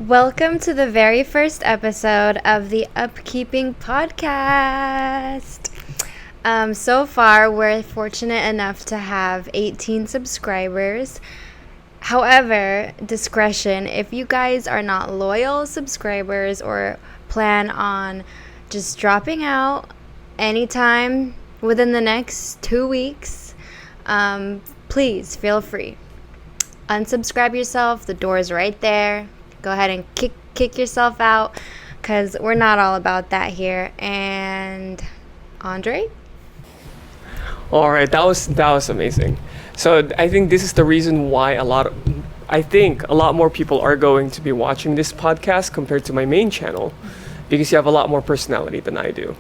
Welcome to the very first episode of the Upkeeping podcast. So far, we're fortunate enough to have 18 subscribers. However, discretion, if you guys are not loyal subscribers or plan on just dropping out anytime within the next 2 weeks, please feel free. Unsubscribe yourself. The door is right there. Go ahead and kick yourself out, because we're not all about that here. And Andrei? All right, that was amazing. So I think this is the reason why a lot more people are going to be watching this podcast compared to my main channel, because you have a lot more personality than I do.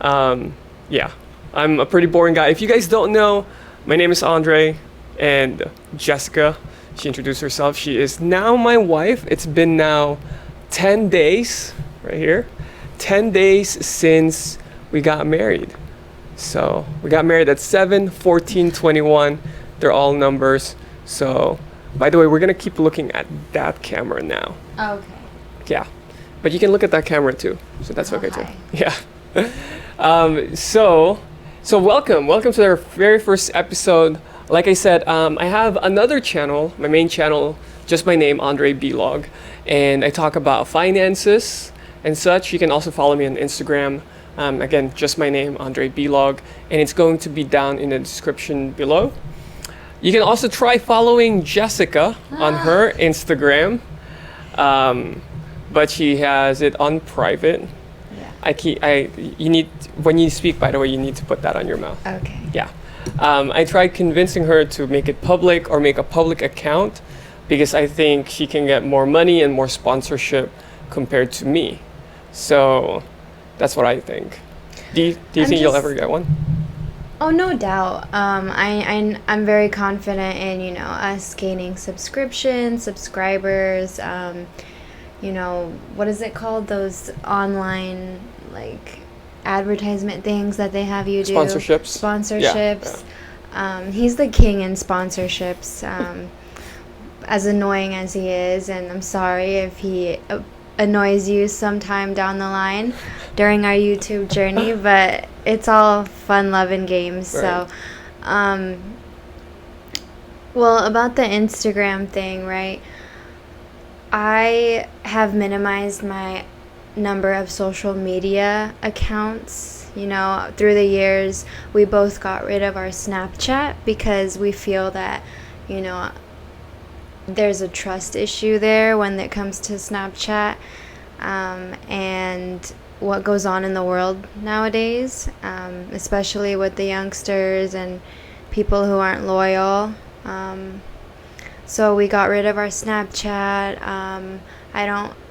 Yeah, I'm a pretty boring guy. If you guys don't know, my name is Andrei, and Jessica, she introduced herself. She is now my wife. It's been now 10 days, right here, 10 days since we got married. So we got married at 7/14/21. They're all numbers. So, by the way, we're gonna keep looking at that camera now. Okay. Yeah, but you can look at that camera too. So that's okay too. Hi. Yeah. So welcome to our very first episode. Like I said, I have another channel, my main channel, just my name, Andrei Bilog, and I talk about finances and such. You can also follow me on Instagram. Again, just my name, Andrei Bilog, and it's going to be down in the description below. You can also try following Jessica on her Instagram, but she has it on private. Yeah. You need, when you speak, by the way, you need to put that on your mouth. Okay. Yeah. I tried convincing her to make it public or make a public account, because I think she can get more money and more sponsorship compared to me. So that's what I think. Do you think you'll ever get one? Oh, no doubt. I'm very confident in, us gaining subscribers, what is it called? Those online, advertisement things that they have you do. Sponsorships. Yeah. He's the king in sponsorships, as annoying as he is, and I'm sorry if he annoys you sometime down the line during our YouTube journey, but it's all fun, love, and games. Right. So, well, about the Instagram thing, right? I have minimized my number of social media accounts. Through the years, we both got rid of our Snapchat because we feel that, there's a trust issue there when it comes to Snapchat, and what goes on in the world nowadays, especially with the youngsters and people who aren't loyal. So we got rid of our Snapchat.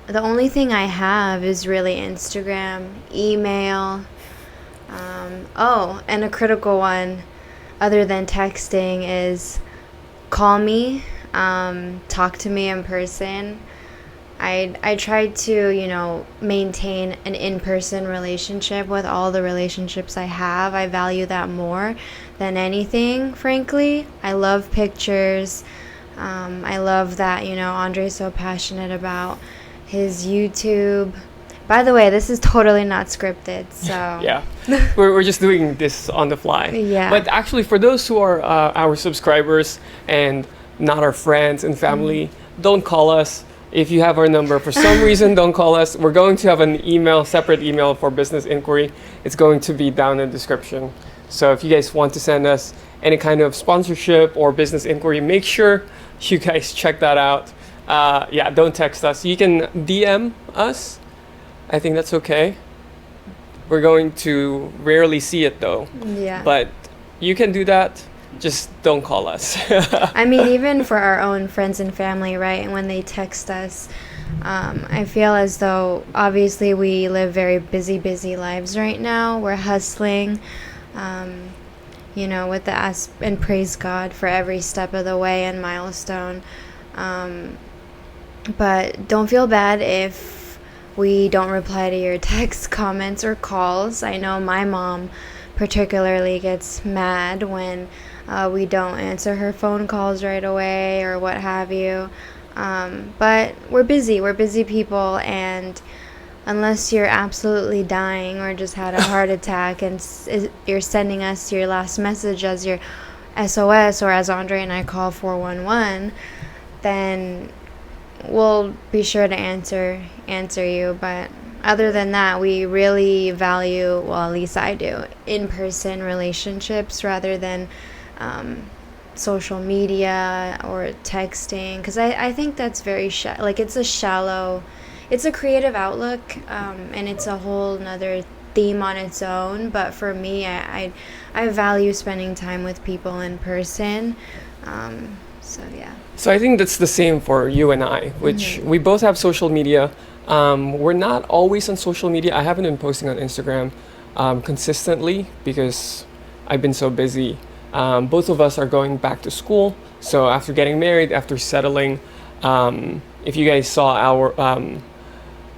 The only thing I have is really Instagram, email. And a critical one, other than texting, is call me, talk to me in person. I try to, maintain an in-person relationship with all the relationships I have. I value that more than anything, frankly. I love pictures. I love that, Andrei's so passionate about his YouTube. By the way, this is totally not scripted, so... Yeah, we're just doing this on the fly. Yeah. But actually, for those who are our subscribers and not our friends and family, don't call us. If you have our number, for some reason, don't call us. We're going to have an separate email for business inquiry. It's going to be down in the description. So if you guys want to send us any kind of sponsorship or business inquiry, make sure you guys check that out. Don't text us. You can DM us. I think that's okay. We're going to rarely see it though. Yeah. But you can do that. Just don't call us. I mean, even for our own friends and family, right? And when they text us, I feel as though obviously we live very busy lives right now. We're hustling, with the and praise God for every step of the way and milestone. But don't feel bad if we don't reply to your texts, comments, or calls. I know my mom particularly gets mad when we don't answer her phone calls right away or what have you. But we're busy people, and unless you're absolutely dying or just had a heart attack and you're sending us your last message as your SOS, or as Andrei and I call 411, then we'll be sure to answer you. But other than that, we really value, well, at least I do, in-person relationships rather than social media or texting, because I think that's very it's a creative outlook, and it's a whole nother theme on its own. But for me, I value spending time with people in person. So yeah. So I think that's the same for you and I, which we both have social media. We're not always on social media. I haven't been posting on Instagram consistently because I've been so busy. Both of us are going back to school. So after getting married, after settling, if you guys saw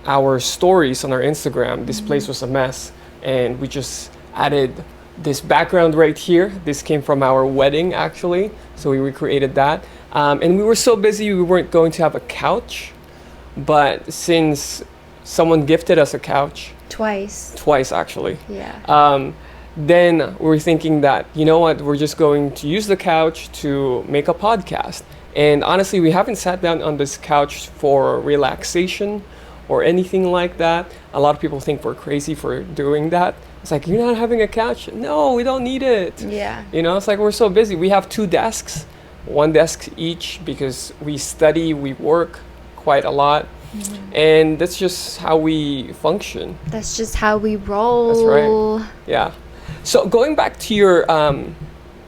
our stories on our Instagram, this place was a mess, and we just added this background right here. This came from our wedding, actually, so we recreated that. And we were so busy, we weren't going to have a couch, but since someone gifted us a couch twice actually, then we're thinking that, you know what, we're just going to use the couch to make a podcast. And honestly, we haven't sat down on this couch for relaxation or anything like that. A lot of people think we're crazy for doing that. It's like, you're not having a couch? No, we don't need it. Yeah. You know, it's like we're so busy. We have 2 desks, 1 desk each, because we study, we work quite a lot. And that's just how we function. That's just how we roll. That's right. Yeah. So going back to your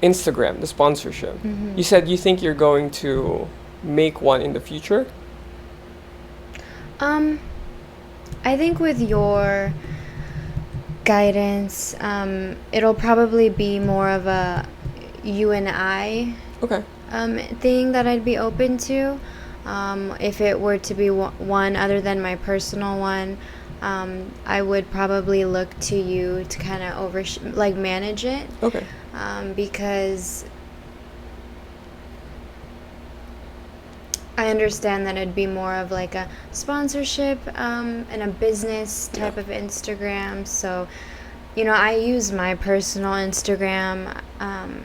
Instagram, the sponsorship, you said you think you're going to make one in the future? I think with your guidance, it'll probably be more of a you and I thing that I'd be open to. If it were to be one other than my personal one, I would probably look to you to kind of manage it. Okay. Because I understand that it'd be more of like a sponsorship and a business type of Instagram. So, you know, I use my personal Instagram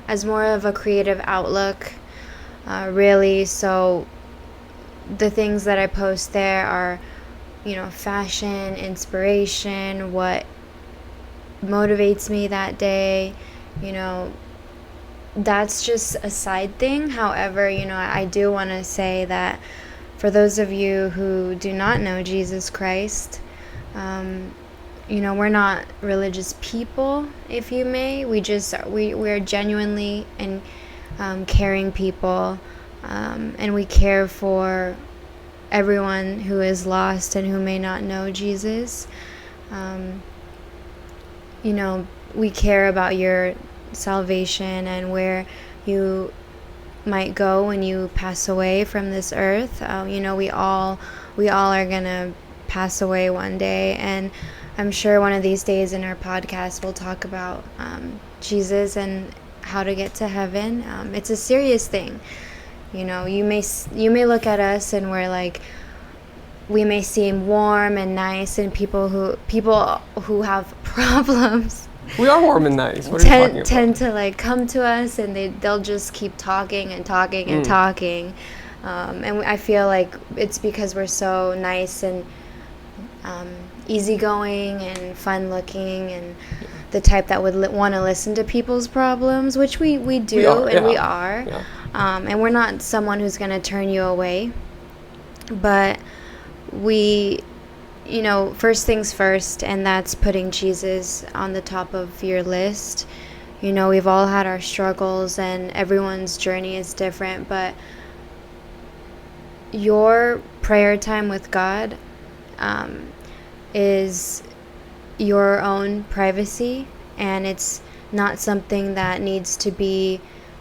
as more of a creative outlook, really. So the things that I post there are, you know, fashion, inspiration, what motivates me that day, you know. That's just a side thing. However, you know, I do want to say that for those of you who do not know Jesus Christ, you know, we're not religious people, if you may. We're genuinely and caring people, and we care for everyone who is lost and who may not know Jesus. You know, we care about your salvation and where you might go when you pass away from this earth. You know, we all are gonna pass away one day, and I'm sure one of these days in our podcast we'll talk about Jesus and how to get to heaven. It's a serious thing. You know, you may look at us and we're like, we may seem warm and nice, and people who have problems, we are warm and nice. What are you talking about? Tend to like come to us, and they'll just keep talking and talking and talking, and I feel like it's because we're so nice and easygoing and fun looking, and the type that would want to listen to people's problems, which we do. We are. And we're not someone who's going to turn you away, but we, you know, first things first, and that's putting Jesus on the top of your list. You know, we've all had our struggles, and everyone's journey is different, but your prayer time with God is your own privacy, and it's not something that needs to be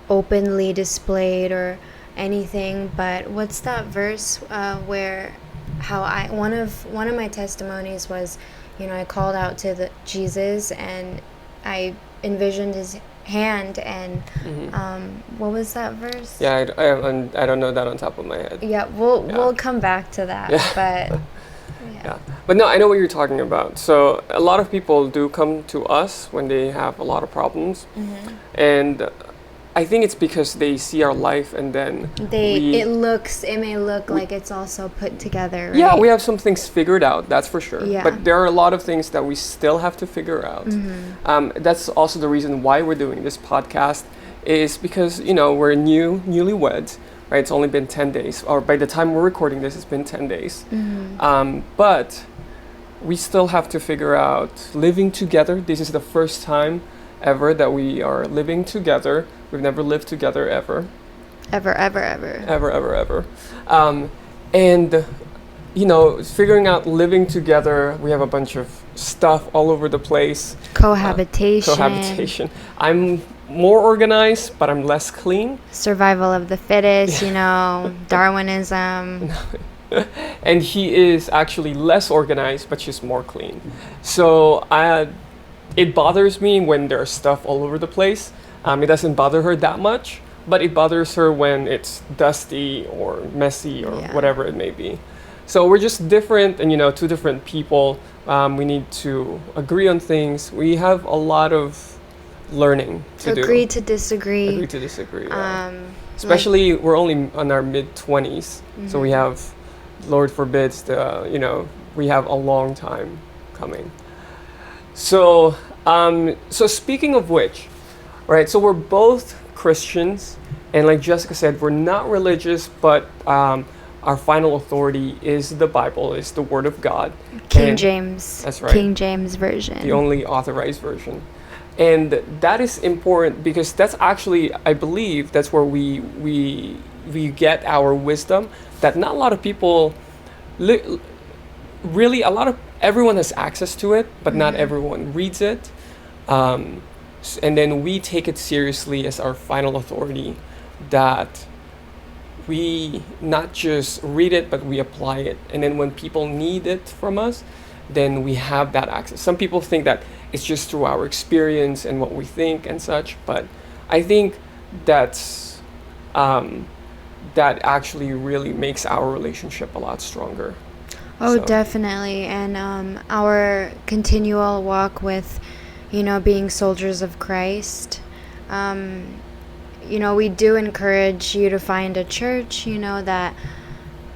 openly displayed or anything. But what's that verse where one of my testimonies was, you know, I called out to Jesus, and I envisioned hand. And what was that verse? Yeah, I don't know that on top of my head. Yeah, we'll come back to that. Yeah. But Yeah, but no, I know what you're talking about. So a lot of people do come to us when they have a lot of problems, and I think it's because they see our life and then it may look like it's also put together, right? Yeah, we have some things figured out, that's for sure. Yeah. But there are a lot of things that we still have to figure out. That's also the reason why we're doing this podcast, is because, you know, we're newlyweds, right? It's only been 10 days, or by the time we're recording this, it's been 10 days. But we still have to figure out living together. This is the first time ever that we are living together. We've never lived together ever. Ever. And, you know, figuring out living together, we have a bunch of stuff all over the place. Cohabitation. I'm more organized, but I'm less clean. Survival of the fittest, you know, Darwinism. And he is actually less organized, but she's more clean. So it bothers me when there's stuff all over the place. It doesn't bother her that much, but it bothers her when it's dusty or messy or whatever it may be. So we're just different, and, you know, two different people. We need to agree on things. We have a lot of learning to do. Agree to disagree. Yeah. Especially we're only on our mid-20s, so we have, Lord forbids, we have a long time coming. So speaking of which, right, so we're both Christians, and like Jessica said, we're not religious, but our final authority is the Bible, is the Word of God. King James. That's right. King James Version. The only authorized version. And that is important because that's actually, I believe, that's where we get our wisdom, that not a lot of people, really, everyone has access to it, but not everyone reads it. And then we take it seriously as our final authority, that we not just read it, but we apply it. And then when people need it from us, then we have that access. Some people think that it's just through our experience and what we think and such, but I think that actually really makes our relationship a lot stronger. Oh, so. Definitely. And our continual walk with, you know, being soldiers of Christ, you know, we do encourage you to find a church, you know, that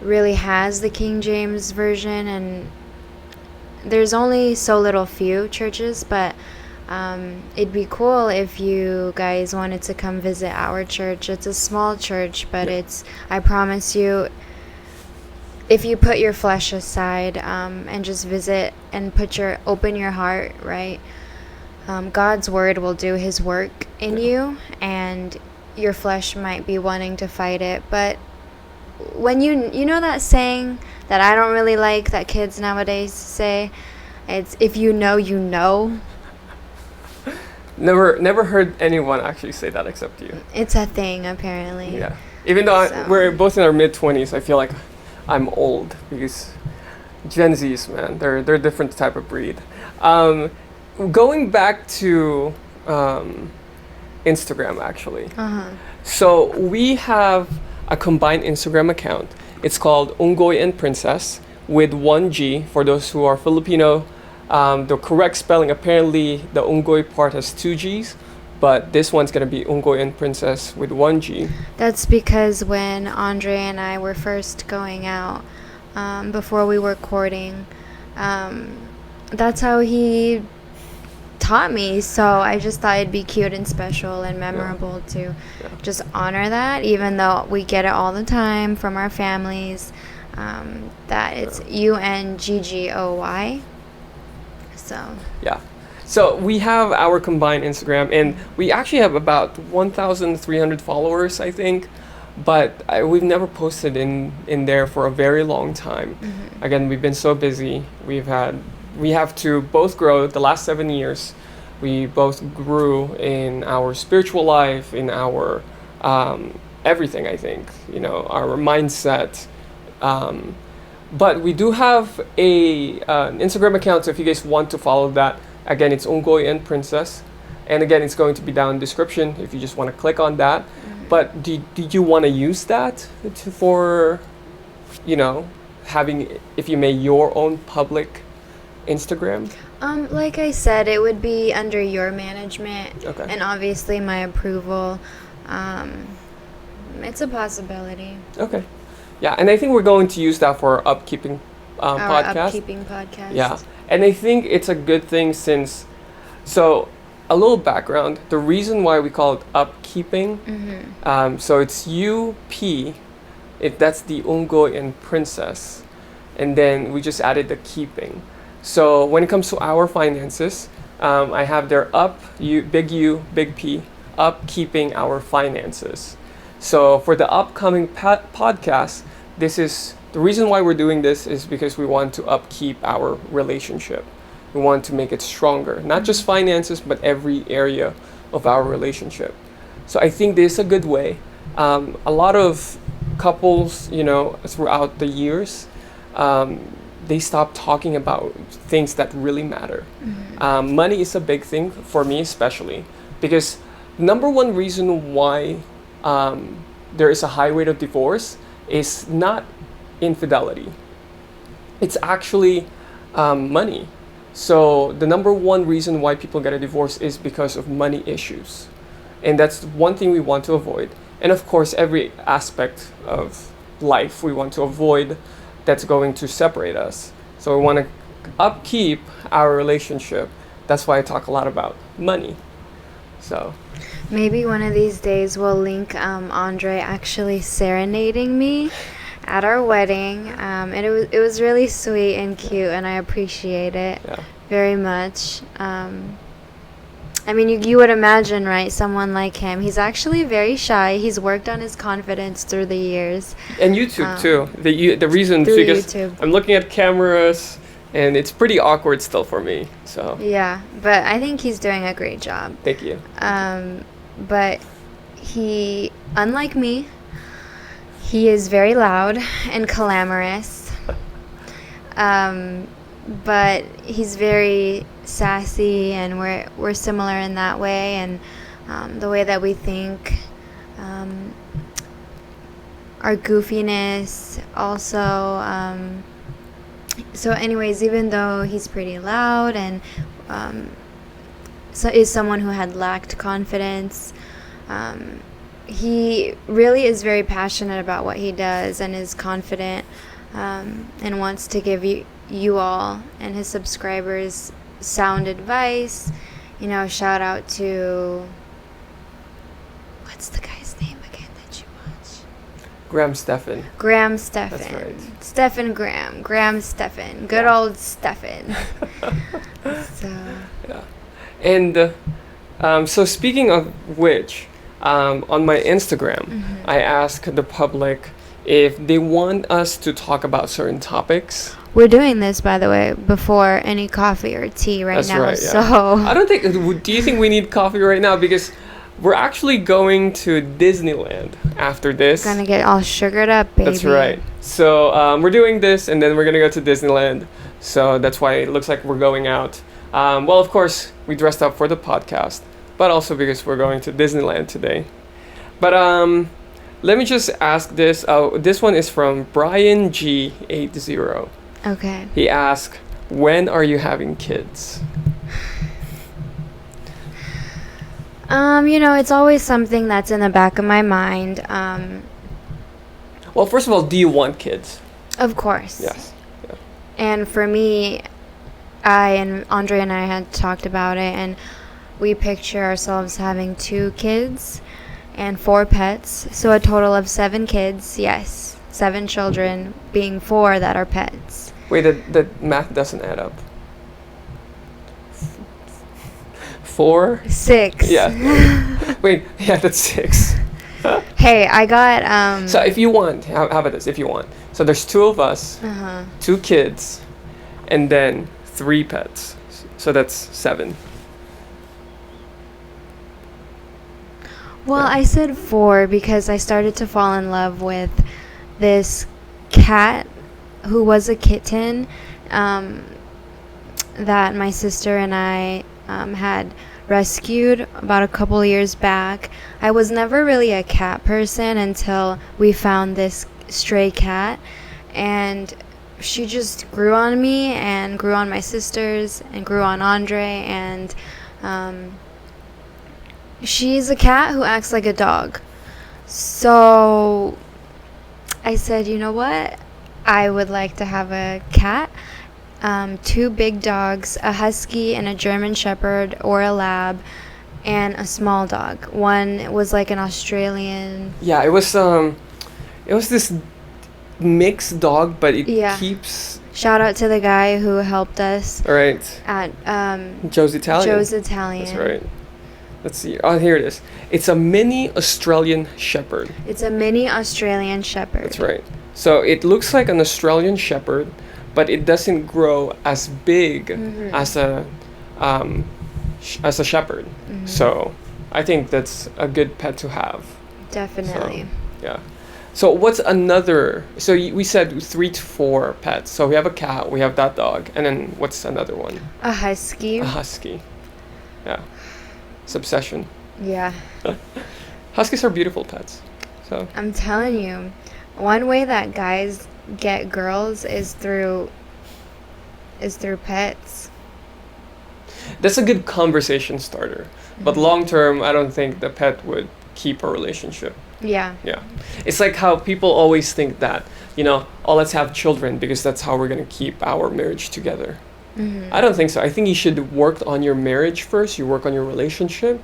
really has the King James Version. And there's only so little few churches, but it'd be cool if you guys wanted to come visit our church. It's a small church, but I promise you, if you put your flesh aside and just visit and open your heart, right? God's word will do his work in you, and your flesh might be wanting to fight it. But when you know that saying that I don't really like, that kids nowadays say, it's if you know, you know. Never heard anyone actually say that except you. It's a thing, apparently. Yeah. Even though we're both in our mid-20s, I feel like I'm old, because Gen Zs, man, they're a different type of breed. Going back to Instagram, actually. So we have a combined Instagram account. It's called Unggoy and Princess, with 1 G. For those who are Filipino, the correct spelling, apparently the Unggoy part has 2 G's, but this one's going to be Unggoy and Princess with 1 G. That's because when Andrei and I were first going out, before we were courting, that's how he taught me. So I just thought it'd be cute and special and memorable to just honor that, even though we get it all the time from our families, that it's UNGGOY. So we have our combined Instagram, and we actually have about 1,300 followers, I think, but we've never posted in there for a very long time. Again, we've been so busy. We have to both grow. The last 7 years, we both grew in our spiritual life, in our everything, I think, you know, our mindset. But we do have an Instagram account, so if you guys want to follow that, again, it's Unggoy and Princess. And again, it's going to be down in the description if you just want to click on that. But did you want to use that for, having, if you made your own public Instagram? Like I said, it would be under your management. Okay. And obviously my approval. It's a possibility. Okay. Yeah, and I think we're going to use that for our Upkeeping Our podcast. Upkeeping podcast. Yeah, and I think it's a good thing since, so a little background, the reason why we call it Upkeeping, so it's UP, if that's the Unggoy and Princess, and then we just added the keeping. So when it comes to our finances, I have their big U, big P, upkeeping our finances. So for the upcoming podcast, this is the reason why we're doing this is because we want to upkeep our relationship. We want to make it stronger, not just finances, but every area of our relationship. So I think this is a good way. A lot of couples, throughout the years, they stop talking about things that really matter. Money is a big thing for me, especially because number one reason why there is a high rate of divorce is not infidelity. It's actually money. So the number one reason why people get a divorce is because of money issues. And that's one thing we want to avoid. And of course, every aspect of life we want to avoid that's going to separate us. So we want to upkeep our relationship. That's why I talk a lot about money. So maybe one of these days we'll link Andrei actually serenading me at our wedding. And it was really sweet and cute, and I appreciate it very much. I mean, you would imagine, right? Someone like him. He's actually very shy. He's worked on his confidence through the years. And YouTube too. The reason is because YouTube. I'm looking at cameras, and it's pretty awkward still for me. So yeah, but I think he's doing a great job. Thank you. But he, unlike me, he is very loud and clamorous. But he's very sassy, and we're similar in that way, and the way that we think, our goofiness also. So anyways, even though he's pretty loud and so is someone who had lacked confidence, he really is very passionate about what he does and is confident, and wants to give you all and his subscribers sound advice. Shout out to, what's the guy's name again that you watch? Graham Stephan. That's right. Stephan Graham Stephan. Good old Stephan. So yeah. And so speaking of which, on my Instagram, I ask the public if they want us to talk about certain topics. We're doing this, by the way, before any coffee or tea That's now. right, yeah. So I don't think. Do you think we need coffee right now? Because we're actually going to Disneyland after this. Gonna get all sugared up, baby. That's right. So we're doing this, and then we're gonna go to Disneyland. So that's why it looks like we're going out. Well, of course, we dressed up for the podcast, but also because we're going to Disneyland today. But let me just ask this. This one is from Brian G80. Okay. He asked, when are you having kids? It's always something that's in the back of my mind. Well, first of all, do you want kids? Of course. Yes. Yeah. And for me, Andrei and I had talked about it, and we picture ourselves having 2 kids and 4 pets, so a total of 7 kids. Yes, 7 children, being 4 that are pets. Wait, the math doesn't add up. 4? 6. Yeah. Wait, yeah, that's 6. Hey, I got So if you want, how about this? If you want, so there's 2 of us, 2 kids, and then 3 pets. So that's 7. Well, I said 4 because I started to fall in love with this cat who was a kitten, that my sister and I had rescued about a couple years back. I was never really a cat person until we found this stray cat, and she just grew on me and grew on my sisters and grew on Andrei, and she's a cat who acts like a dog. So I said, you know what? I would like to have a cat. 2 big dogs, a husky and a German shepherd or a lab, and a small dog. One was like an Australian. Yeah, it was this mixed dog, but it Yeah. keeps. Shout out to the guy who helped us All right. at Joe's Italian. Joe's Italian. That's right. Let's see. Oh, here it is. It's a mini Australian Shepherd. It's a mini Australian shepherd. That's right. So it looks like an Australian Shepherd, but it doesn't grow as big as a shepherd. So I think that's a good pet to have. Definitely. So, yeah. So what's another? So we said 3 to 4 pets. So we have a cat, we have that dog, and then what's another one? A husky. A husky. Yeah. It's obsession. Yeah. Huskies are beautiful pets. So I'm telling you, one way that guys get girls is through pets. that's a good conversation starter. But long term, I don't think the pet would keep a relationship. Yeah. Yeah. It's like how people always think that, oh, let's have children because that's how we're going to keep our marriage together. I don't think so. I think you should work on your marriage first. You work on your relationship,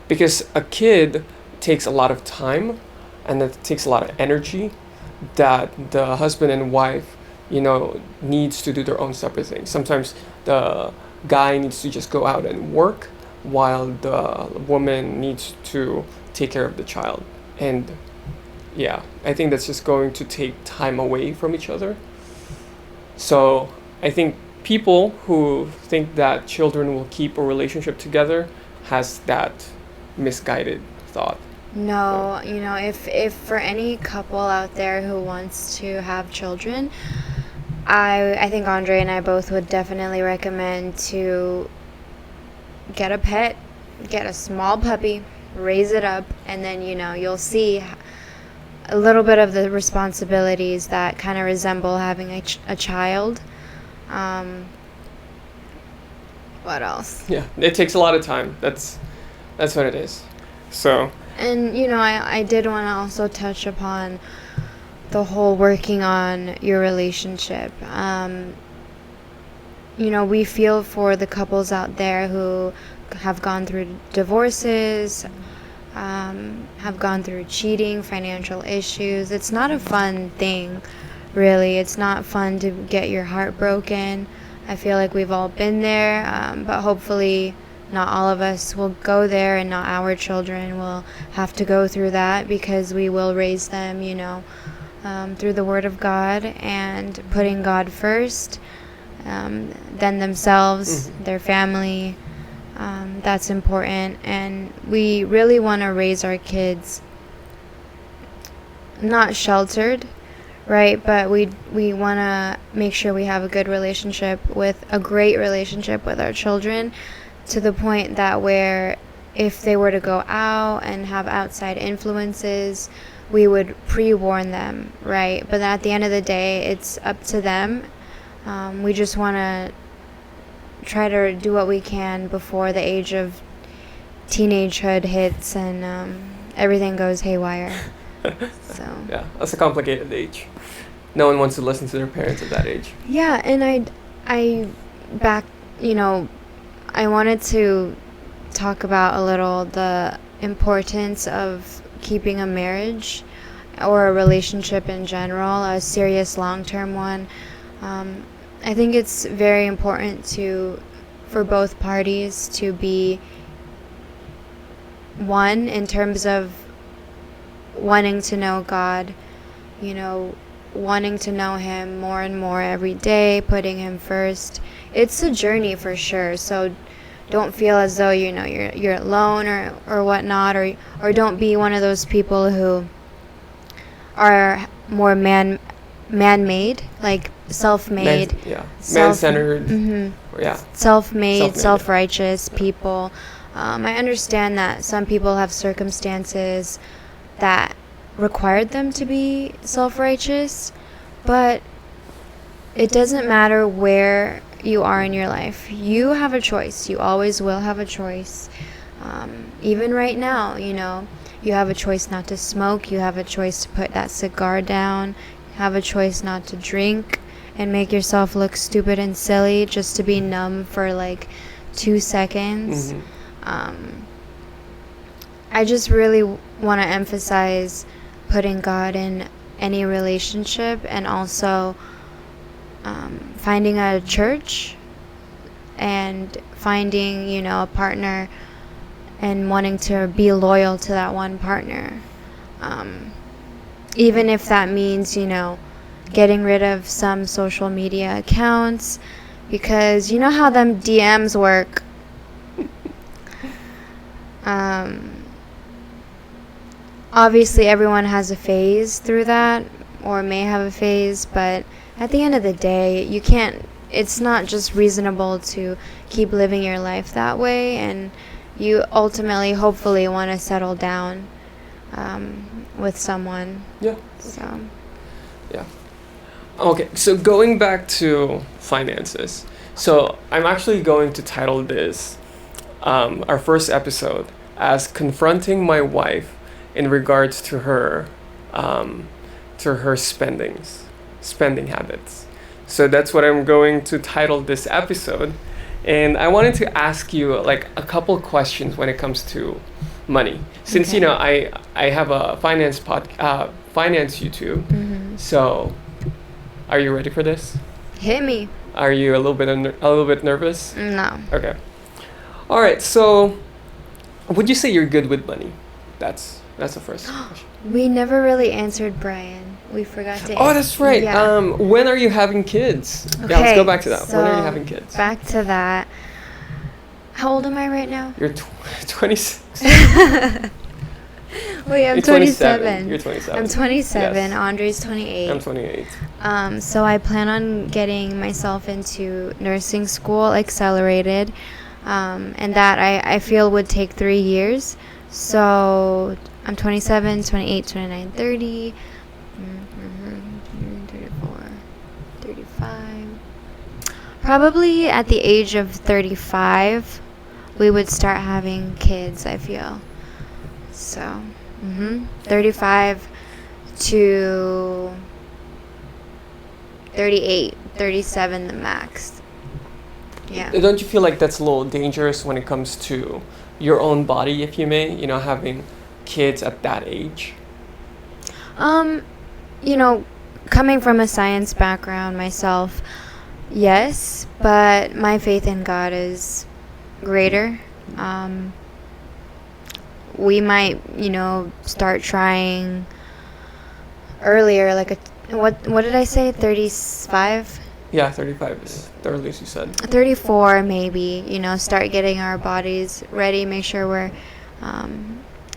because a kid takes a lot of time and it takes a lot of energy that the husband and wife, needs to do their own separate things. Sometimes the guy needs to just go out and work while the woman needs to take care of the child. And yeah, I think that's just going to take time away from each other. So I think people who think that children will keep a relationship together has that misguided thought. No, if for any couple out there who wants to have children, I think Andrei and I both would definitely recommend to get a pet, get a small puppy, raise it up, and then, you'll see a little bit of the responsibilities that kind of resemble having a child. What else? Yeah, it takes a lot of time. That's what it is. So. And, I did want to also touch upon the whole working on your relationship. We feel for the couples out there who have gone through divorces, have gone through cheating, financial issues. It's not a fun thing, really. It's not fun to get your heart broken. I feel like we've all been there, but hopefully not all of us will go there, and not our children will have to go through that, because we will raise them, through the Word of God and putting God first, then themselves, their family. That's important, and we really want to raise our kids not sheltered, right? But we want to make sure we have a great relationship with our children, to the point that where if they were to go out and have outside influences, we would pre-warn them, right? But at the end of the day, it's up to them. We just want to try to do what we can before the age of teenagehood hits and everything goes haywire. So Yeah, that's a complicated age. No one wants to listen to their parents at that age. yeah, and I wanted to talk about a little the importance of keeping a marriage or a relationship in general, a serious long-term one. I think it's very important for both parties to be one in terms of wanting to know God, wanting to know Him more and more every day, putting Him first. It's a journey for sure, so don't feel as though you're alone or whatnot, or don't be one of those people who are more man-made, like self-made, man-centered. Yeah, self-made, Self-made, self-righteous people. I understand that some people have circumstances that required them to be self-righteous, but it doesn't matter where you are in your life. You have a choice. You always will have a choice. Even right now, you have a choice not to smoke. You have a choice to put that cigar down. You have a choice not to drink and make yourself look stupid and silly just to be numb for like 2 seconds. I just really want to emphasize putting God in any relationship, and also finding a church and finding, a partner and wanting to be loyal to that one partner. Even if that means, getting rid of some social media accounts, because you know how them DMs work. Obviously everyone has a phase through that, or may have a phase, but at the end of the day, it's not just reasonable to keep living your life that way, and you ultimately, hopefully, want to settle down with someone. Yeah. So. Yeah. Okay, so going back to finances. So I'm actually going to title this, our first episode, as Confronting My Wife in regards to her spending habits. So that's what I'm going to title this episode. And I wanted to ask you like a couple questions when it comes to money. Since I have a finance YouTube. Mm-hmm. So are you ready for this? Hit me. Are you a little bit nervous? No. Okay. All right. So would you say you're good with money? That's the first question. We never really answered Brian. We forgot to. Oh, that's right. Yeah. When are you having kids? Okay, Yeah, let's go back to that. so when are you having kids? Back to that. How old am I right now? You're 26. Wait, I'm You're 27. You're 27. I'm 27. Yes. Andrei's 28. I'm 28. So I plan on getting myself into nursing school, accelerated, and that I feel would take 3 years. So I'm 27, 28, 29, 30, 34, 35. Probably at the age of 35, we would start having kids, I feel. So, 35 to 38, 37 the max. Yeah. Don't you feel like that's a little dangerous when it comes to your own body, if you may, having kids at that age? Coming from a science background myself, yes, but my faith in God is greater. We might, start trying earlier, like what did I say, 35? Yeah, 35 is the earliest you said. 34 maybe, start getting our bodies ready, make sure we're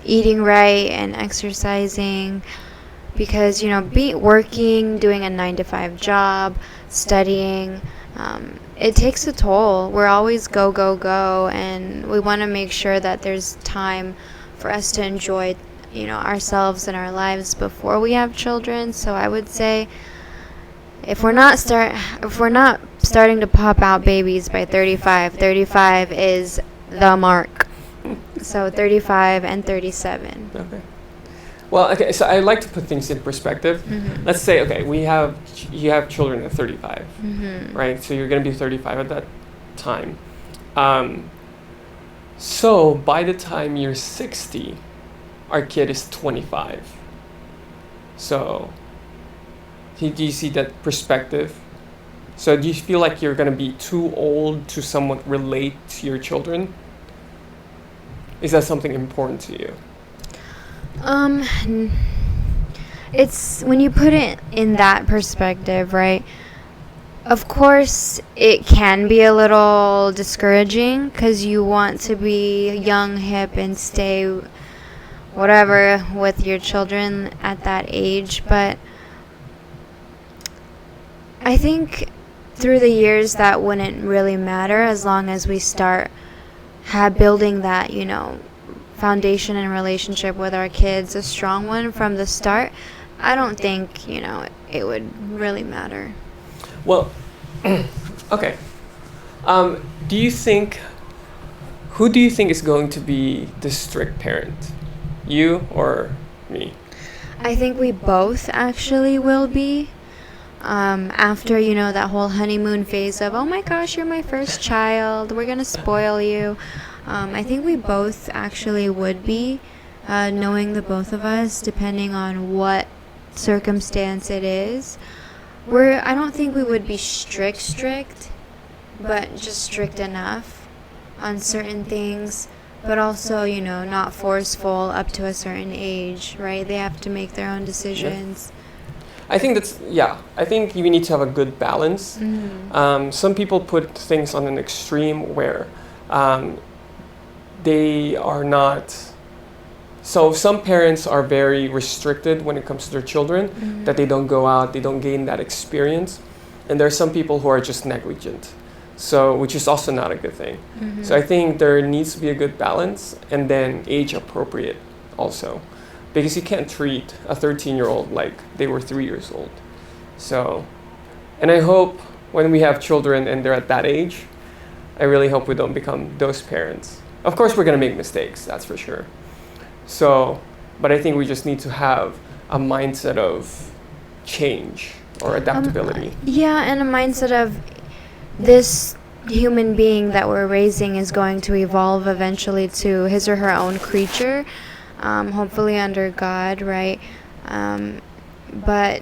eating right and exercising, because, working, doing a 9-to-5 job, studying, it takes a toll. We're always go, go, go, and we want to make sure that there's time for us to enjoy, ourselves and our lives before we have children. So I would say if we're not starting to pop out babies by 35 is the mark. So 35 and 37. Okay. Well, okay, so I like to put things in perspective. Mm-hmm. Let's say, okay, you have children at 35, Mm-hmm. right? So you're going to be 35 at that time. So by the time you're 60, our kid is 25. So do you see that perspective? So do you feel like you're going to be too old to somewhat relate to your children? Is that something important to you? It's when you put it in that perspective, right? Of course, it can be a little discouraging because you want to be young, hip, and stay whatever with your children at that age. But I think through the years that wouldn't really matter as long as we start building that, foundation and relationship with our kids, a strong one from the start, I don't think, it would really matter. Well, okay. Who do you think is going to be the strict parent? You or me? I think we both actually will be. After, that whole honeymoon phase of, oh my gosh, you're my first child, we're going to spoil you. I think we both actually would be, knowing the both of us, depending on what circumstance it is. I don't think we would be strict, but just strict enough on certain things, but also, not forceful up to a certain age, right? They have to make their own decisions. I think I think you need to have a good balance. Mm-hmm. Some people put things on an extreme where they are not. So some parents are very restricted when it comes to their children, Mm-hmm. that they don't go out, they don't gain that experience. And there are some people who are just negligent, so which is also not a good thing. Mm-hmm. So I think there needs to be a good balance, and then age appropriate also. Because you can't treat a 13-year-old like they were 3 years old. So, and I hope when we have children and they're at that age, I really hope we don't become those parents. Of course, we're going to make mistakes, that's for sure. So, but I think we just need to have a mindset of change or adaptability. Yeah, and a mindset of this human being that we're raising is going to evolve eventually to his or her own creature. Hopefully under God, right? But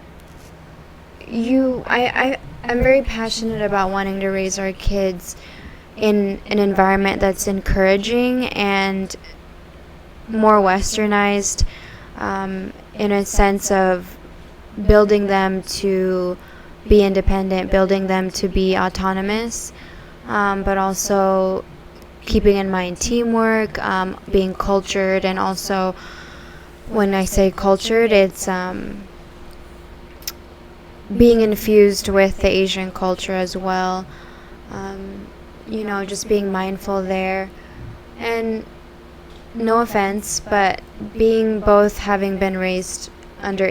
I'm very passionate about wanting to raise our kids in an environment that's encouraging and more westernized, in a sense of building them to be independent, building them to be autonomous, but also keeping in mind teamwork, being cultured, and also when I say cultured, it's being infused with the Asian culture as well. Just being mindful there. And no offense, but being both having been raised under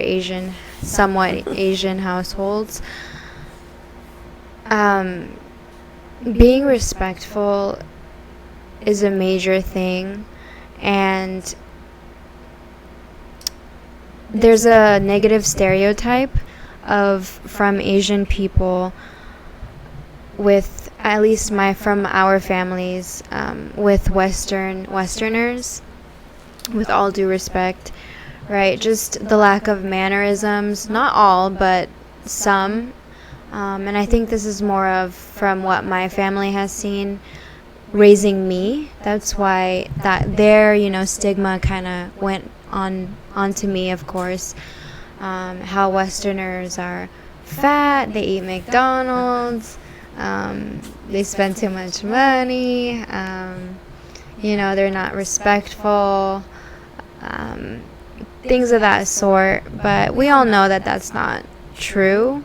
somewhat Asian households, being respectful is a major thing, and there's a negative stereotype from Asian people with, at least from our families, with Westerners, with all due respect, right? Just the lack of mannerisms, not all, but some, and I think this is more of from what my family has seen raising me. That's why that their stigma kind of went onto me, of course. How Westerners are fat, they eat McDonald's, they spend too much money, they're not respectful, things of that sort. But we all know that that's not true.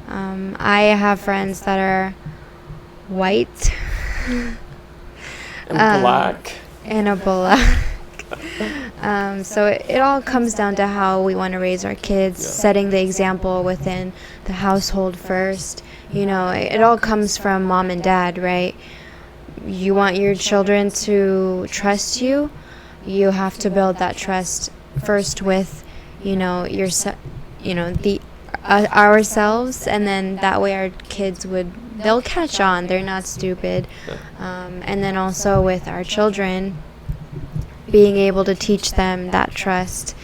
I have friends that are white And black. And a black. So it all comes down to how we want to raise our kids, setting the example within the household first. It all comes from mom and dad, right? You want your children to trust you. You have to build that trust first with, ourselves, and then that way our kids they'll catch on. They're not stupid. And then also with our children, being able to teach them that trust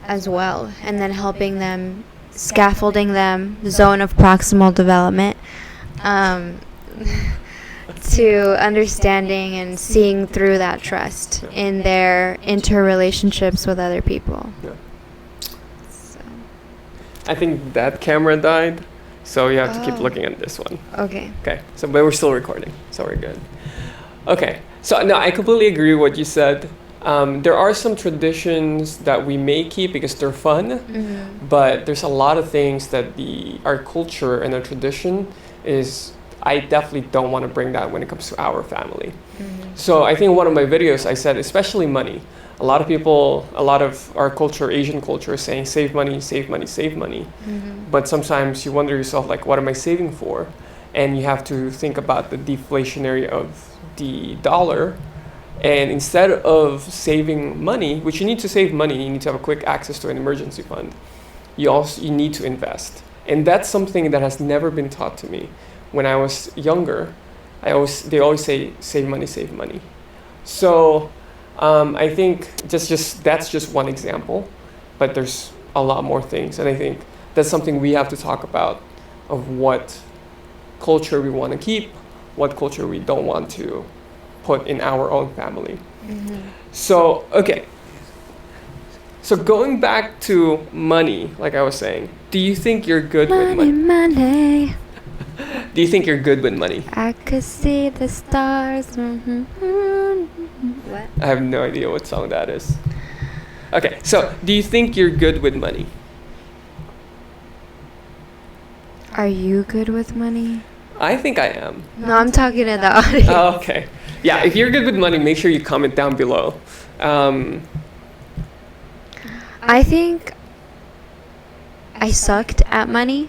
as well, and then helping them, scaffolding them, zone of proximal development, to understanding and seeing through that trust in their interrelationships with other people. Yeah. So. I think that camera died, so you have to keep looking at this one. Okay. Okay, but we're still recording, so we're good. Okay, so no, I completely agree with what you said. There are some traditions that we may keep because they're fun, but there's a lot of things that our culture and our tradition is I definitely don't want to bring that when it comes to our family. So I think one of my videos I said, especially money. A lot of people, a lot of our culture, Asian culture, is saying save money, save money, save money. But sometimes you wonder yourself, like, what am I saving for? And you have to think about the deflationary of the dollar. And instead of saving money, which you need to save money, you need to have a quick access to an emergency fund. You need to invest. And that's something that has never been taught to me. When I was younger, they always say save money, save money. So I think that's just one example, but there's a lot more things. And I think that's something we have to talk about, of what culture we want to keep, what culture we don't want to put in our own family. So, okay. So going back to money, like I was saying, do you think you're good with money? Money. Do you think you're good with money? I could see the stars. What? I have no idea what song that is. Okay, so do you think you're good with money? Are you good with money? I think I am. No, I'm talking to the audience. Oh, okay. Yeah, if you're good with money, make sure you comment down below. I think I sucked at money.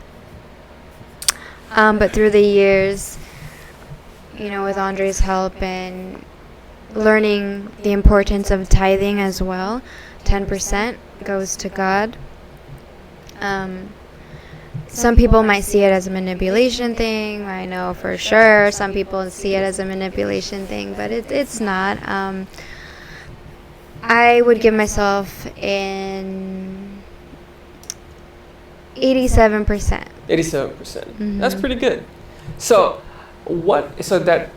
But through the years, with Andrei's help and learning the importance of tithing as well, 10% goes to God. Some people might see it as a manipulation thing. I know for sure some people see it as a manipulation thing, but it's not. I would give myself an 87%. 87%. That's pretty good. So that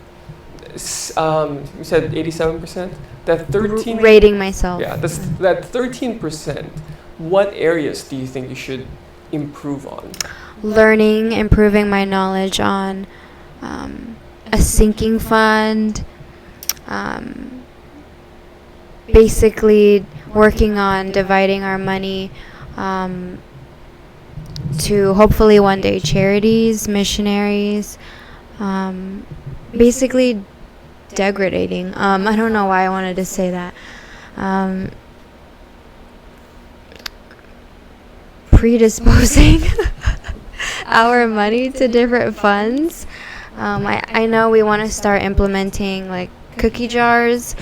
you said 87%? That 13 rating myself. Yeah, that 13%. What areas do you think you should improve on? Learning, improving my knowledge on a sinking fund, basically working on dividing our money to hopefully one day charities, missionaries, basically degrading. I don't know why I wanted to say that. Predisposing our money to different funds. I know we want to start implementing like cookie jars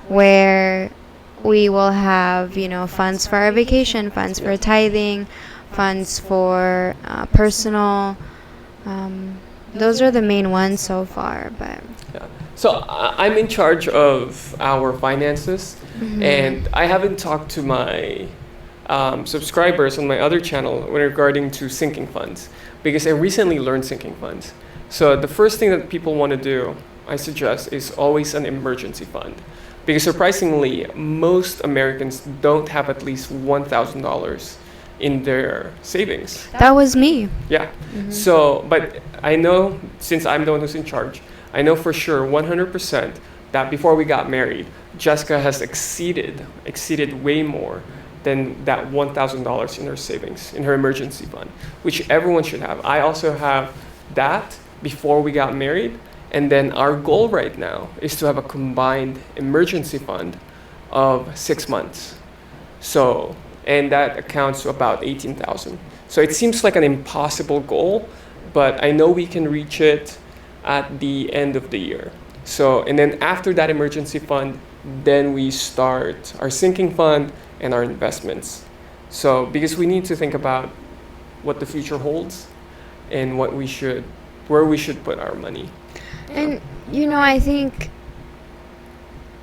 where we will have, funds for our vacation, funds for tithing, funds for personal. Those are the main ones so far. But yeah. So I'm in charge of our finances, and I haven't talked to my subscribers on my other channel regarding to sinking funds, because I recently learned sinking funds. So the first thing that people want to do, I suggest, is always an emergency fund, because surprisingly, most Americans don't have at least $1,000 in their savings. that was me. Yeah. So, but I know, since I'm the one who's in charge, I know for sure 100% that before we got married, Jessica has exceeded way more than that $1,000 in her savings, in her emergency fund, which everyone should have. I also have that before we got married. And then our goal right now is to have a combined emergency fund of 6 months. So, and that accounts to about $18,000. So it seems like an impossible goal, but I know we can reach it at the end of the year. So, and then after that emergency fund, then we start our sinking fund and our investments. So, because we need to think about what the future holds and where we should put our money. And, I think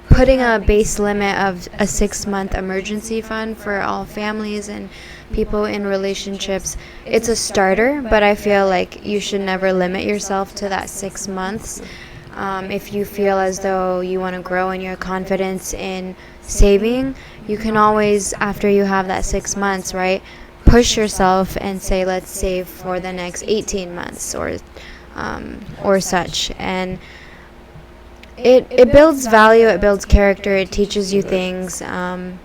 putting a base limit of a 6-month emergency fund for all families and people in relationships, it's a starter, but I feel like you should never limit yourself to that 6 months. If you feel as though you want to grow in your confidence in saving, you can always, after you have that 6 months, right, push yourself and say, let's save for the next 18 months or such. And it builds value, it builds character, it teaches you things, and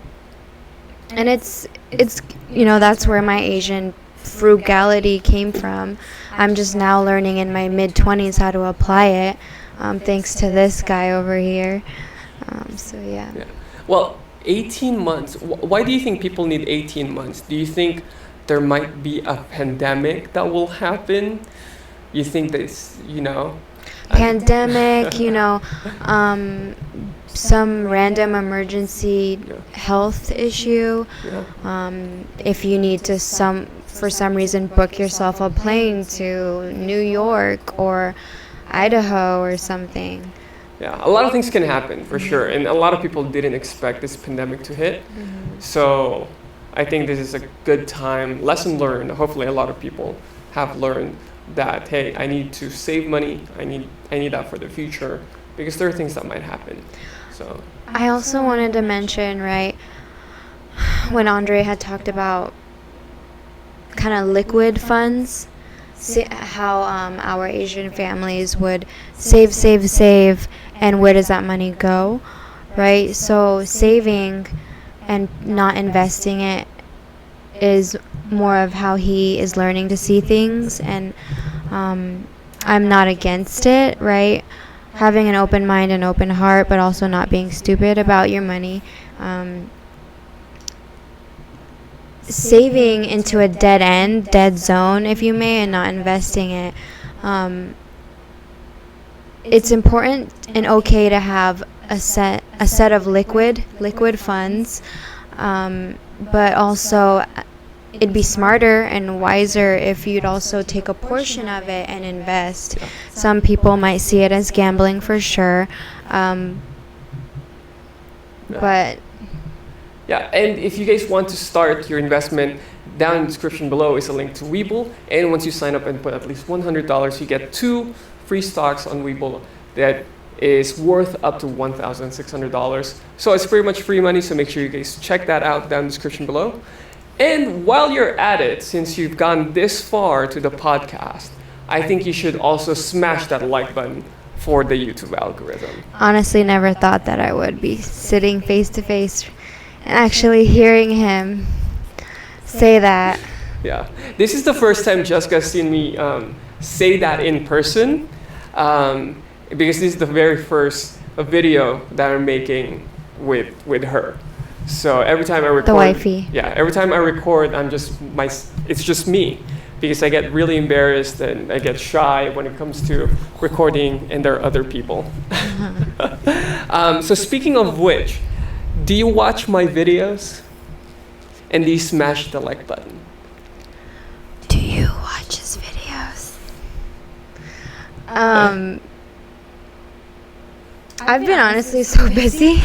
it's that's where my Asian frugality came from. I'm just now learning in my mid-20s how to apply it, thanks to this guy over here. So yeah. Well, 18 months. Why do you think people need 18 months? Do you think there might be a pandemic that will happen? You think this, Pandemic, some random emergency health issue. If you need to for some reason book yourself a plane to New York or Idaho or something. Yeah, a lot of things can happen for sure, and a lot of people didn't expect this pandemic to hit. So I think this is a good time, lesson learned. Hopefully a lot of people have learned that, hey, I need to save money. I need that for the future, because there are things that might happen. So I also wanted to mention, right, when Andrei had talked about kind of liquid funds, how our Asian families would save, and where does that money go, right? So saving and not investing it is more of how he is learning to see things, and I'm not against it, right? Having an open mind and open heart, but also not being stupid about your money. Saving into a dead zone, if you may, and not investing it. It's important and okay to have a set of liquid funds, but also it'd be smarter and wiser if you'd also take a portion of it and invest. Some people might see it as gambling for sure, but yeah, and if you guys want to start your investment, down in the description below is a link to Webull, and once you sign up and put at least $100, you get 2 free stocks on Webull that is worth up to $1,600. So it's pretty much free money, so make sure you guys check that out down in the description below. And while you're at it, since you've gone this far to the podcast, I think you should also smash that like button for the YouTube algorithm. Honestly, never thought that I would be sitting face to face and actually hearing him say that. Yeah, this is the first time Jessica's seen me say that in person, because this is the very first video that I'm making with her. So every time I record, the wifey. Yeah, every time I record, it's just me, because I get really embarrassed and I get shy when it comes to recording, and there are other people. So speaking of which, do you watch my videos? And do you smash the like button? Do you watch his videos? I've been honestly so busy.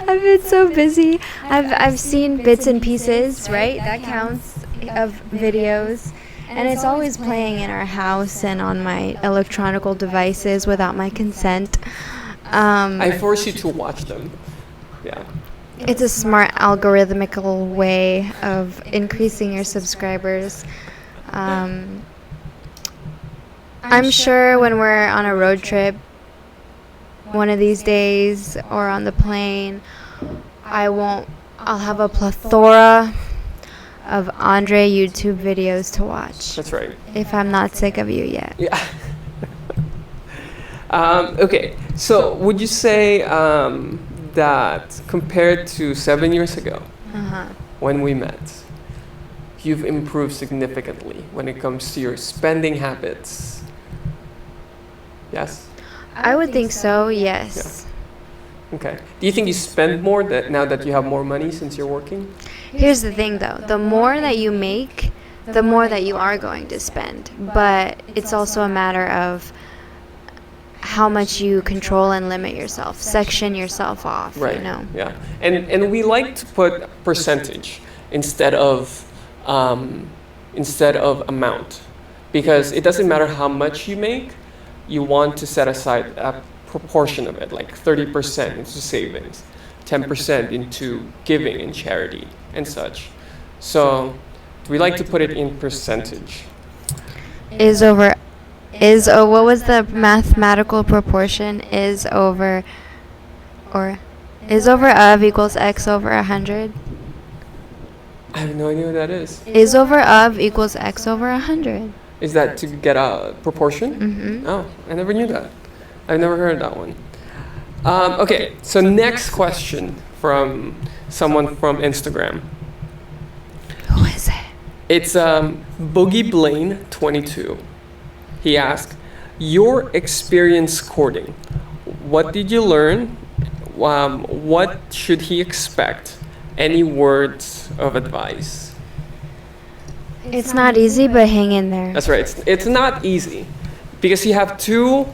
I've been so busy. I've seen bits and pieces, right? That counts, of videos. And it's always playing in our house and on my electronic devices without my consent. I force you to watch them. Yeah. It's a smart algorithmical way of increasing your subscribers. I'm sure when we're on a road trip one of these days or on the plane, I'll have a plethora of Andrei YouTube videos to watch. That's right. If I'm not sick of you yet. Yeah. Okay, so would you say that compared to 7 years ago, when we met, you've improved significantly when it comes to your spending habits? Yes? I would think so, yes. Yeah. Okay. Do you think you spend more now that you have more money since you're working? Here's the thing, though. The more that you make, the more that you are going to spend. But it's also a matter of how much you control and limit yourself, section yourself off, right. You know? Yeah. And we like to put percentage instead of amount, because it doesn't matter how much you make, you want to set aside a proportion of it, like 30% into savings, 10% into giving and charity and such. So we like to put it in percentage. What was the mathematical proportion? Is over of equals x over 100? I have no idea what that is. Is over of equals x over 100. Is that to get a proportion? Mm-hmm. Oh, I never knew that. I've never heard of that one. Okay, so next question from someone from Instagram. Who is it? It's Boogie Blaine 22. He asked, "Your experience courting. What did you learn? What should he expect? Any words of advice?" It's not easy, but hang in there. That's right. It's not easy because you have two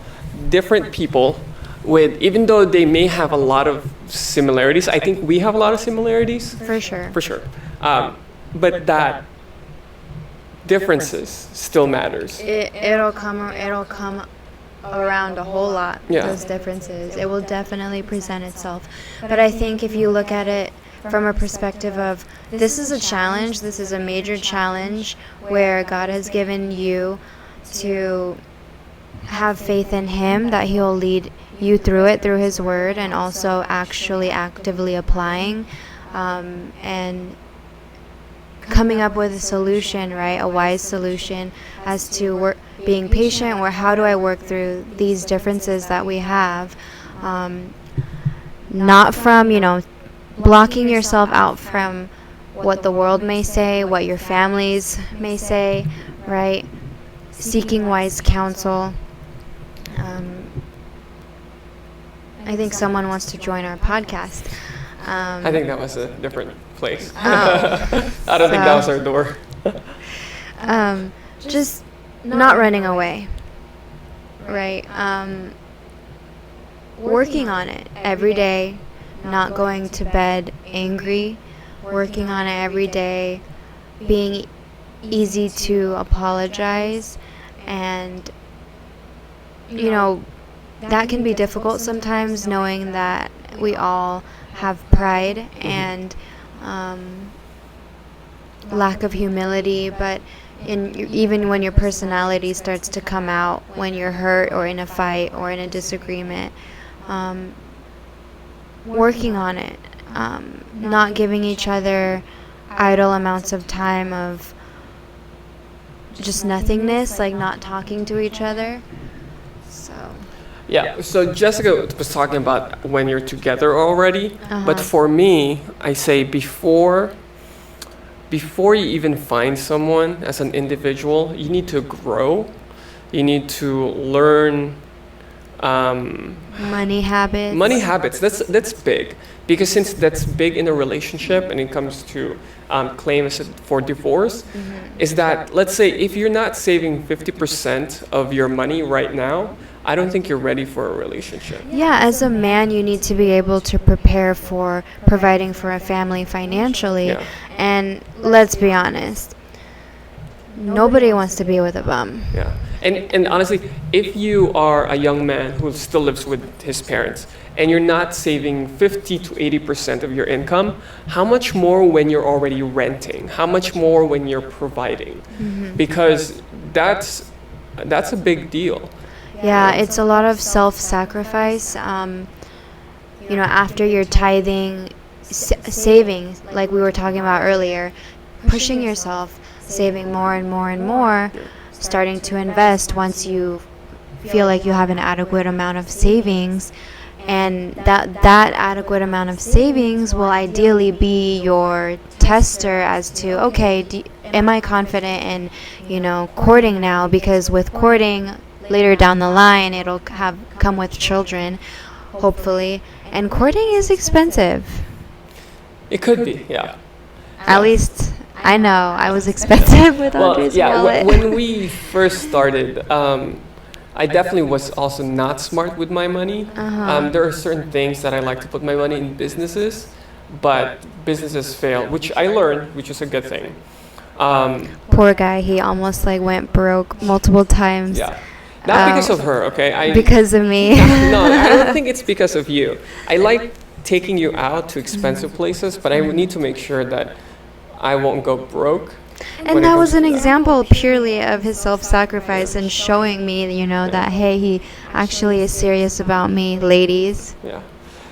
different people with, even though they may have a lot of similarities, I think we have a lot of similarities. For sure. For sure. But that differences still matters. It'll come around a whole lot. Yeah. Those differences. It will definitely present itself. But I think if you look at it from a perspective of this is a challenge, this is a major challenge where God has given you to have faith in Him that He'll lead you through it, through His Word, and also actually actively applying and coming up with a solution, right? A wise solution as to being patient, or how do I work through these differences that we have, not from, blocking yourself out from what the world may say, what your families may say, right? Seeking wise counsel. I think someone wants to join our podcast. I think that was a different place. Oh. I don't think that was our door. Just not running away, right? Working on it every day, not going to bed angry, working on it every day, being easy to apologize, and that can be difficult sometimes, knowing that we all have pride and lack of humility, but even when your personality starts to come out when you're hurt or in a fight or in a disagreement, working on it, not giving each other idle amounts of time of just nothingness, like not talking to each other. Yeah, so Jessica was talking about when you're together already, but for me, I say before you even find someone as an individual, you need to grow, you need to learn money habits. Money habits, that's big, because since that's big in a relationship and it comes to claims for divorce, is that, let's say, if you're not saving 50% of your money right now, I don't think you're ready for a relationship. Yeah, as a man, you need to be able to prepare for providing for a family financially. Yeah. And let's be honest, nobody wants to be with a bum. Yeah. And honestly, if you are a young man who still lives with his parents and you're not saving 50 to 80% of your income, how much more when you're already renting? How much more when you're providing? Because that's a big deal. Yeah, it's a lot of self-sacrifice. After you're tithing, saving, like we were talking about earlier, pushing yourself, saving more and more and more, starting to invest once you feel like you have an adequate amount of savings, and that adequate amount of savings will ideally be your tester as to, okay, am I confident in, courting now? Because with courting, later down the line, it'll come with children, hopefully. And courting is expensive. It could be, yeah. At least I know I was expensive with Andrei's wallet. When we first started, I definitely was also not smart with my money. There are certain things that I like to put my money in businesses, but businesses fail, which I learned, which is a good thing. Poor guy, he almost went broke multiple times. Yeah. Not because of her, okay? Because of me. No, I don't think it's because of you. I like taking you out to expensive places, but I need to make sure that I won't go broke. And that was an example purely of his self-sacrifice and showing me, that, hey, he actually is serious about me, ladies. Yeah.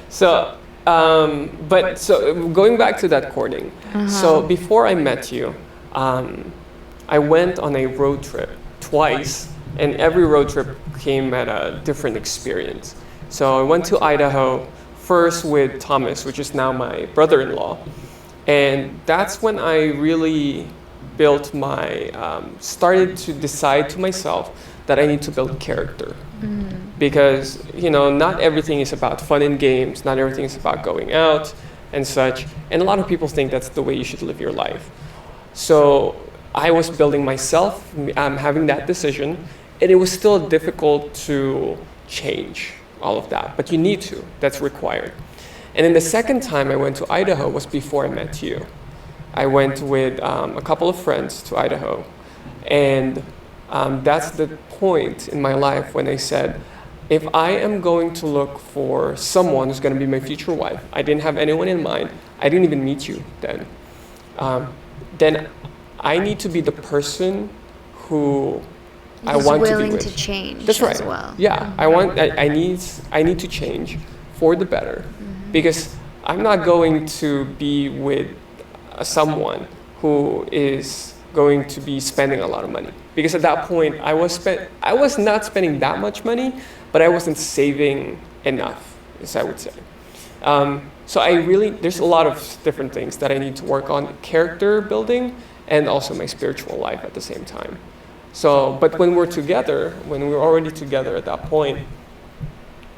So, But so going back to that courting. So before I met you, I went on a road trip twice, and every road trip came at a different experience. So I went to Idaho first with Thomas, which is now my brother-in-law. And that's when I really built started to decide to myself that I need to build character. Because, not everything is about fun and games, not everything is about going out and such. And a lot of people think that's the way you should live your life. So I was building myself, having that decision, and it was still difficult to change all of that. But you need to, that's required. And then the second time I went to Idaho was before I met you. I went with a couple of friends to Idaho. And that's the point in my life when I said, if I am going to look for someone who's going to be my future wife, I didn't have anyone in mind. I didn't even meet you then. Then I need to be the person who I want to be with. Willing to change. That's right. As well. Yeah, I need to change for the better, because I'm not going to be with someone who is going to be spending a lot of money. Because at that point, I was not spending that much money, but I wasn't saving enough, as I would say. So there's a lot of different things that I need to work on, character building and also my spiritual life at the same time. So, but when we're already together at that point,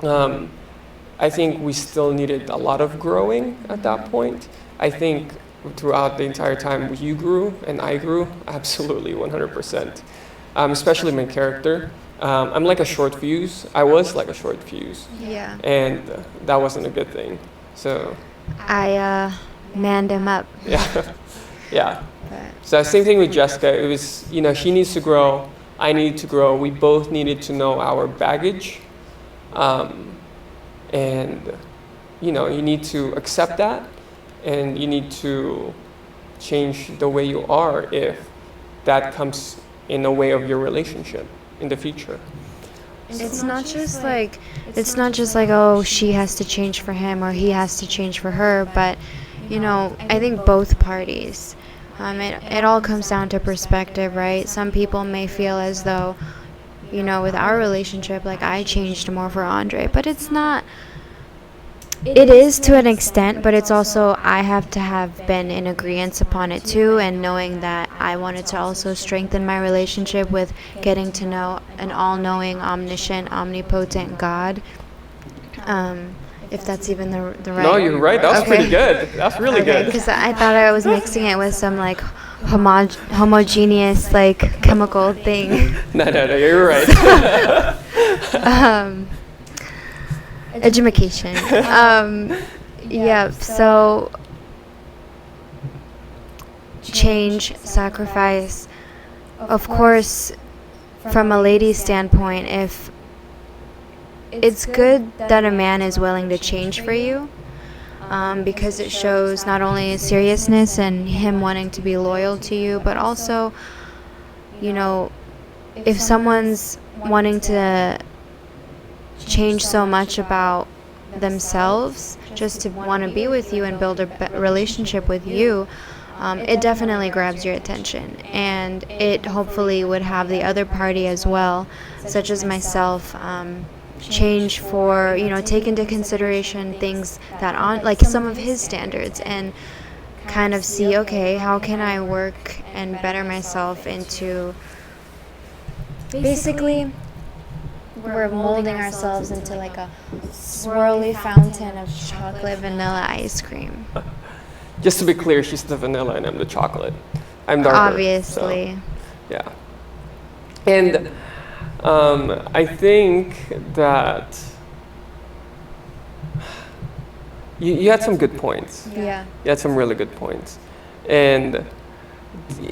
I think we still needed a lot of growing at that point. I think throughout the entire time you grew and I grew, absolutely 100%. Especially my character. I'm like a short fuse. I was like a short fuse. Yeah. And that wasn't a good thing. So I manned him up. Yeah. Yeah. But So same thing with Jessica. It was, she needs to grow. I needed to grow. We both needed to know our baggage. And, you need to accept that. And you need to change the way you are if that comes in the way of your relationship in the future. it's not just like oh, she has to change for him or he has to change for her, but I think both parties. It all comes down to perspective, right? Some people may feel as though, with our relationship, like I changed more for Andrei, but it's not. It is to an extent, but it's also I have to have been in agreement upon it too, and knowing that I wanted to also strengthen my relationship with getting to know an all-knowing, omniscient, omnipotent God. If that's even the right. No, you're right. That was pretty good. That's really good. Because I thought I was mixing it with some like homogeneous chemical thing. No, you're right. Education. Yeah, so change, sacrifice. Of course, from a lady's standpoint, if it's good that a man is willing to change for you, because it shows not only seriousness and him wanting to be loyal to you, but also, if someone's wanting to change so much about themselves just to want to be with you and build a relationship with you, it definitely grabs your attention, and it hopefully would have the other party as well, such as myself, change for take into consideration things that on like some of his standards, and kind of see, okay, how can I work and better myself into basically we're molding ourselves into like a swirly fountain of chocolate vanilla ice cream. Just to be clear, she's the vanilla and I'm the chocolate. I'm darker. Obviously. So, yeah. And I think that you had some good points. Yeah. You had some really good points. And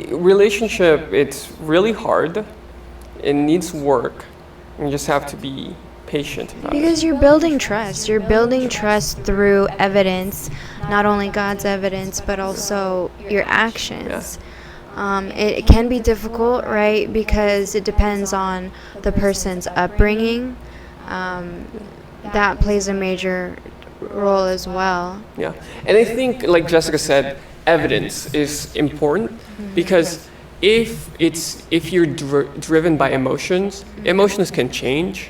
relationship, it's really hard. It needs work. You just have to be patient about it. Because you're building trust. You're building trust through evidence, not only God's evidence, but also your actions. It can be difficult, right? Because it depends on the person's upbringing. That plays a major role as well. Yeah, and I think, like Jessica said, evidence is important because if you're driven by emotions, emotions can change,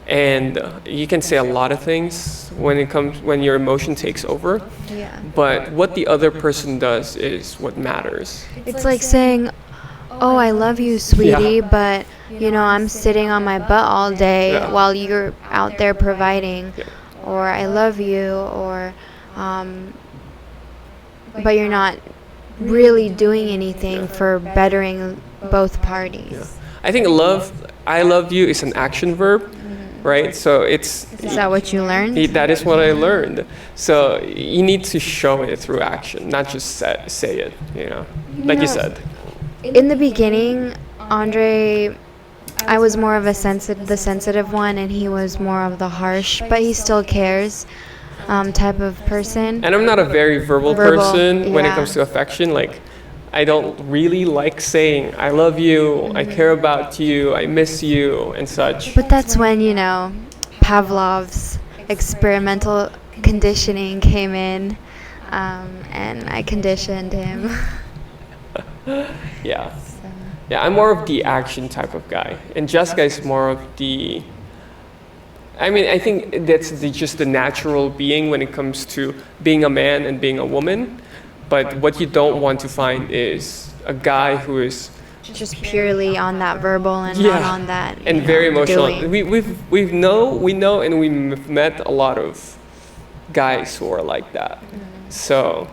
and you can say a lot of things when your emotion takes over. Yeah. But what the other person does is what matters. It's like saying, "Oh, I love you, sweetie," but I'm sitting on my butt all day Yeah. while you're out there providing, Yeah. or "I love you," or but you're not really doing anything for bettering both parties. Yeah. I think I love you is an action verb, right? So Is that what you learned? that is what I learned. So you need to show it through action, not just say it, like you said. In the beginning, Andrei, I was more of the sensitive one, and he was more of the harsh, but he still cares type of person. And I'm not a very verbal Verbal, person when it yeah. comes to affection. Like, I don't really like saying I love you, I care about you, I miss you, and such. But that's when, Pavlov's experimental conditioning came in, and I conditioned him. Yeah. Yeah, I'm more of the action type of guy. And Jessica is more of the... I think that's just the natural being when it comes to being a man and being a woman. But what you don't want to find is a guy who is... Just purely on that verbal and not on that, and very emotional. doing. We know and we've met a lot of guys who are like that. So,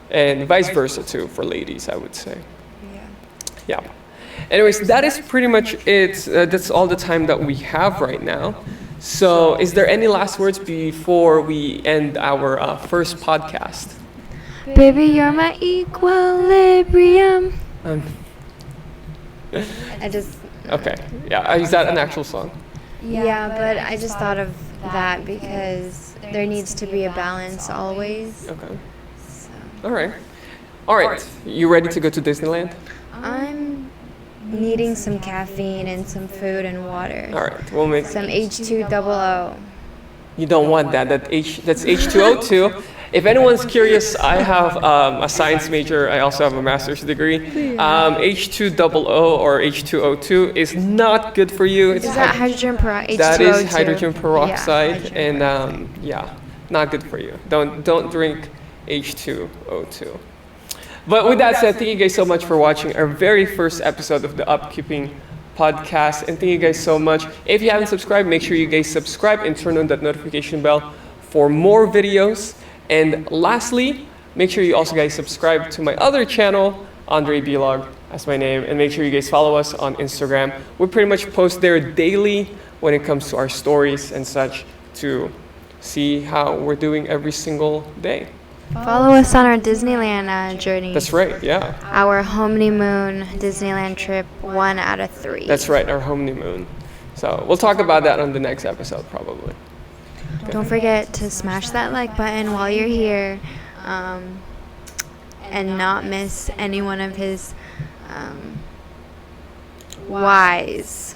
and vice versa too for ladies, I would say. Yeah. Anyways, that is pretty much it. That's all the time that we have right now. So, is there any last words before we end our first podcast? Baby, you're my equilibrium. I just... Okay. Yeah. Is that an actual song? Yeah, but I just thought of that because there needs to be a balance always. Okay. So. All right. All right. You ready to go to Disneyland? I'm needing some caffeine and some food and water. All right. We'll make. Some H2OO. You don't want that. That's H2O2. If anyone's curious, I have a science major. I also have a master's degree. H2OO or H2O2 is not good for you. Is that hydrogen peroxide? That is hydrogen peroxide, Yeah, hydrogen and not good for you. Don't drink H2O2. But with that said, thank you guys so much for watching our very first episode of the Upkeeping podcast, and thank you guys so much. If you haven't subscribed, make sure you guys subscribe and turn on that notification bell for more videos. And lastly, make sure you also guys subscribe to my other channel, Andrei Bilog, that's my name, and make sure you guys follow us on Instagram. We pretty much post there daily when it comes to our stories and such to see how we're doing every single day. Follow us on our Disneyland journey. That's right, yeah. Our honeymoon Disneyland trip, 1 out of 3. That's right, our honeymoon. So we'll talk about that on the next episode probably. Don't forget to smash that like button while you're here, and not miss any one of his whys.